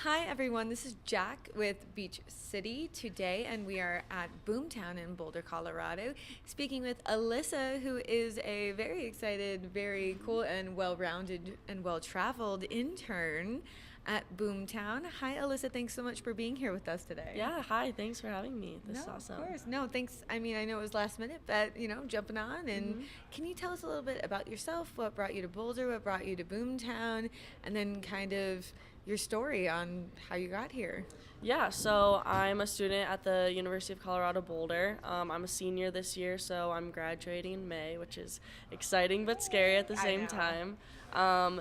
Hi everyone, this is Jack with Beach City today, and we are at Boomtown in Boulder, Colorado, speaking with Alyssa, who is a very excited, very cool, and well-rounded and well-traveled intern at Boomtown. Hi Alyssa, thanks so much for being here with us today. Yeah, hi, thanks for having me. This No, is awesome. of course. No, thanks. I mean, I know it was last minute, but jumping on. And hmm can you tell us a little bit about yourself? What brought you to Boulder? What brought you to Boomtown? And then kind of your story on how you got here. Yeah, so I'm a student at the University of Colorado Boulder. I'm a senior this year, so I'm graduating in May, which is exciting but scary at the I same know. time.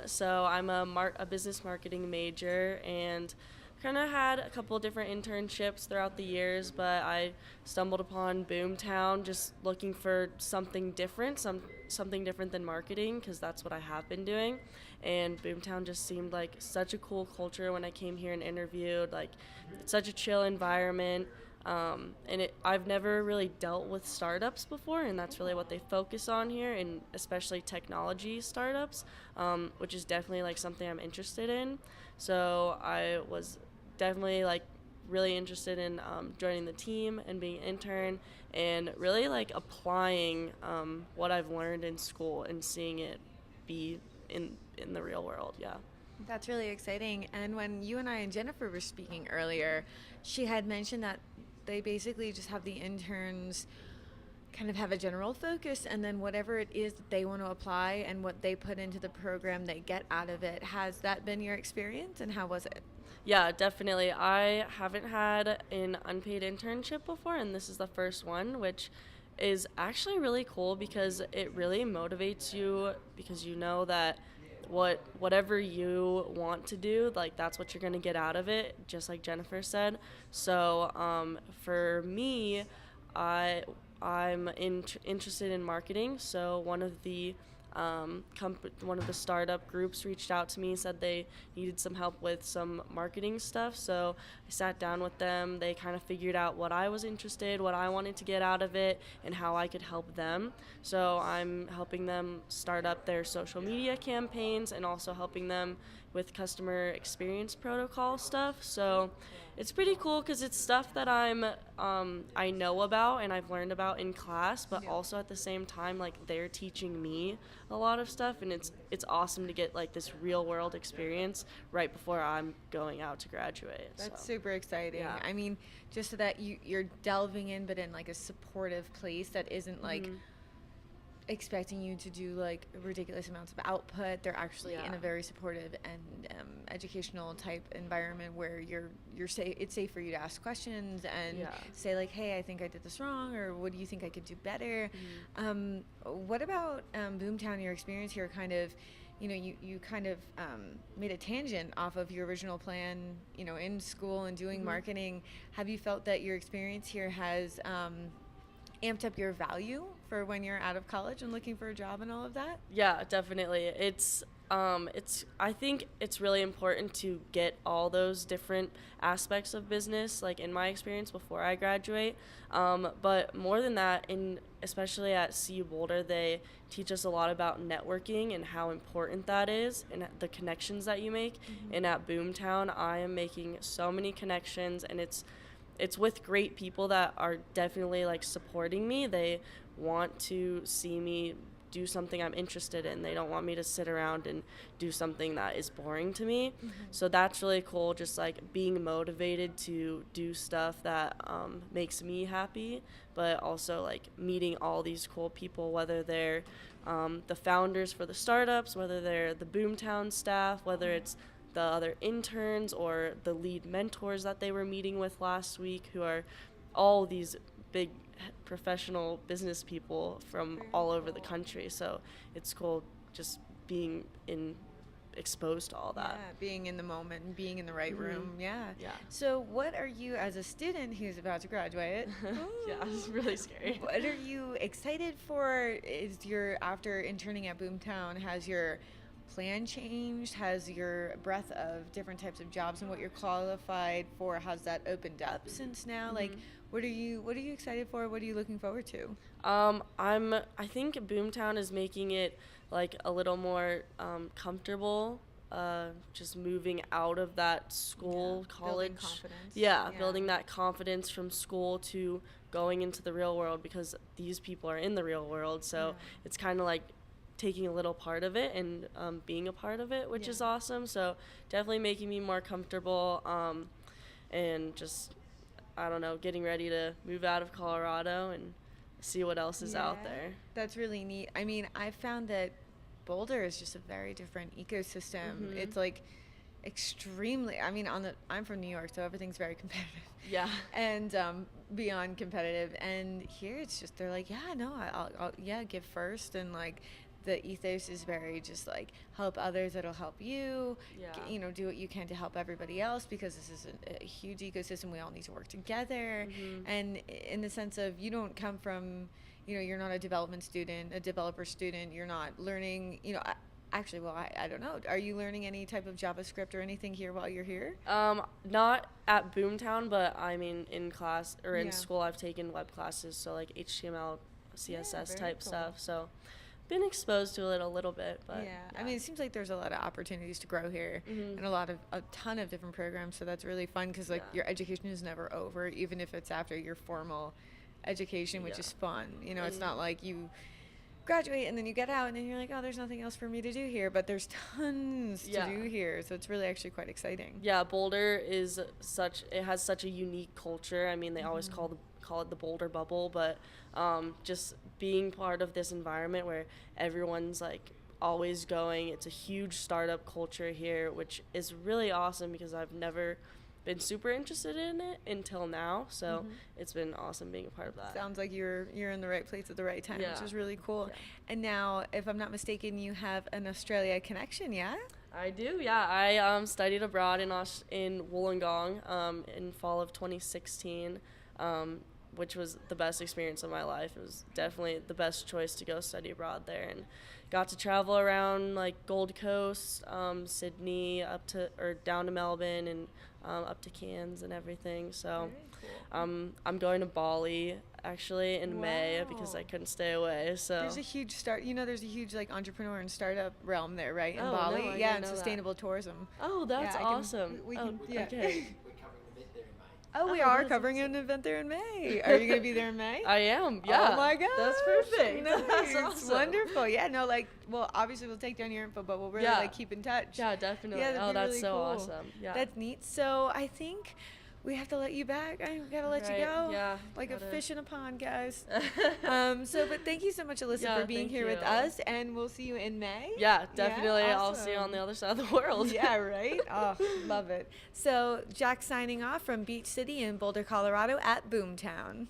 So I'm a business marketing major and kind of had a couple different internships throughout the years, but I stumbled upon Boomtown just looking for something different, something different than marketing because that's what I have been doing. And Boomtown just seemed like such a cool culture when I came here and interviewed. Like, it's such a chill environment. I've never really dealt with startups before, and that's really what they focus on here, and especially technology startups, which is definitely like something I'm interested in. So I was definitely like really interested in joining the team and being an intern, and really like applying what I've learned in school and seeing it be in the real world. Yeah. That's really exciting. And when you and I and Jennifer were speaking earlier, she had mentioned that they basically just have the interns kind of have a general focus, and then whatever it is that they want to apply and what they put into the program they get out of it. Has that been your experience, and how was it? Yeah, definitely. I haven't had an unpaid internship before, and this is the first one, which is actually really cool because it really motivates you because you know that whatever you want to do, like that's what you're gonna get out of it, just like Jennifer said. So for me, I interested in marketing. So one of the startup groups reached out to me, said they needed some help with some marketing stuff. So I sat down with them. They kind of figured out what I was interested, what I wanted to get out of it, and how I could help them. So I'm helping them start up their social media campaigns and also helping them with customer experience protocol stuff. So it's pretty cool because it's stuff that I know about and I've learned about in class, but also at the same time, like they're teaching me a lot of stuff, and it's awesome to get like this real world experience right before I'm going out to graduate. That's So super exciting. yeah. I mean, just so that you're delving in, but in like a supportive place that isn't like Mhm. expecting you to do like ridiculous amounts of output. They're actually in a Yeah. very supportive and educational type environment where you're safe. It's safe for you to ask questions and Yeah. say like, "Hey, I think I did this wrong," or "What do you think I could do better?" Mhm. What about Boomtown? Your experience here, kind of. You kind of made a tangent off of your original plan, in school and doing Mhm. marketing. Have you felt that your experience here has amped up your value for when you're out of college and looking for a job and all of that? Yeah, definitely. It's I think it's really important to get all those different aspects of business, like in my experience before I graduate. But more than that, in especially at CU Boulder, they teach us a lot about networking and how important that is and the connections that you make. And at Boomtown, I am making so many connections, and it's with great people that are definitely like supporting me. They want to see me do something I'm interested in. They don't want me to sit around and do something that is boring to me. So that's really cool, just like being motivated to do stuff that makes me happy, but also like meeting all these cool people, whether they're the founders for the startups, whether they're the Boomtown staff, whether it's the other interns or the lead mentors that they were meeting with last week, who are all these big professional business people from Very all over the cool. country. So it's cool just being in exposed to all Yeah, that. being in the moment and being in the right hmm room. Yeah. Yeah. So, what are you, as a student who's about to graduate? Yeah, it's really scary. What are you excited for? Is your after interning at Boomtown, has your plan changed? Has your breadth of different types of jobs and what you're qualified for, has that opened up since now? Like, hmm what are you excited for? What are you looking forward to? I think Boomtown is making it like a little more comfortable just moving out of that school, college. Building confidence. Yeah, building that confidence from school to going into the real world, because these people are in the real world. So it's kind of like taking a little part of it and being a part of it, which is awesome. So definitely making me more comfortable, and just, I don't know, getting ready to move out of Colorado and see what else is out there. That's really neat. I mean, I found that Boulder is just a very different ecosystem. It's like extremely, I mean, I'm from New York, so everything's very competitive. Yeah. And beyond competitive. And here it's just, they're like, yeah, no, I'll give first. And like, the ethos is very just like, help others, it'll help you. You know, do what you can to help everybody else, because this is a huge ecosystem. We all need to work together. And in the sense of, you don't come from, you know, you're not a development student, a developer student. You're not learning, you know, actually, well, I don't know. Are you learning any type of JavaScript or anything here while you're here? Not at Boomtown, but I mean, in class or in school, I've taken web classes, so like HTML, CSS type stuff. So been exposed to it a little bit, but I mean, it seems like there's a lot of opportunities to grow here, and a ton of different programs. So that's really fun, because like your education is never over, even if it's after your formal education, which is fun. You know, it's not like you graduate and then you get out and then you're like, oh, there's nothing else for me to do here, but there's tons to do here. So it's really actually quite exciting. Yeah, Boulder is it has such a unique culture. I mean, they always call it the Boulder bubble, but just being part of this environment where everyone's like always going, it's a huge startup culture here, which is really awesome, because I've never been super interested in it until now, so it's been awesome being a part of that. Sounds like you're in the right place at the right time, which is really cool. And now, if I'm not mistaken, you have an Australia connection, I do, I studied abroad in Wollongong in fall of 2016, which was the best experience of my life. It was definitely the best choice to go study abroad there, and got to travel around like Gold Coast, Sydney, down to Melbourne, and up to Cairns and everything. So I'm going to Bali actually in May, because I couldn't stay away. So there's a huge there's a huge like entrepreneur and startup realm there, right, in No, Bali? I didn't and know sustainable tourism. Oh, that's awesome. Okay. Oh, we are covering an event there in May. Are you going to be there in May? I am, yeah. Oh my gosh. That's perfect. Nice. That's awesome. Wonderful. Yeah, no, like, well, obviously we'll take down your info, but we'll really like keep in touch. Yeah, definitely. Yeah, that's really so cool. awesome. Yeah. That's neat. So I think we have to let you back. I gotta let you go. Yeah. Like a fish in a pond, guys. But thank you so much, Alyssa, for being here with us, and we'll see you in May. Yeah, definitely. Yeah, I'll see you on the other side of the world. Yeah, right? Oh, love it. So Jack signing off from Beach City in Boulder, Colorado at Boomtown.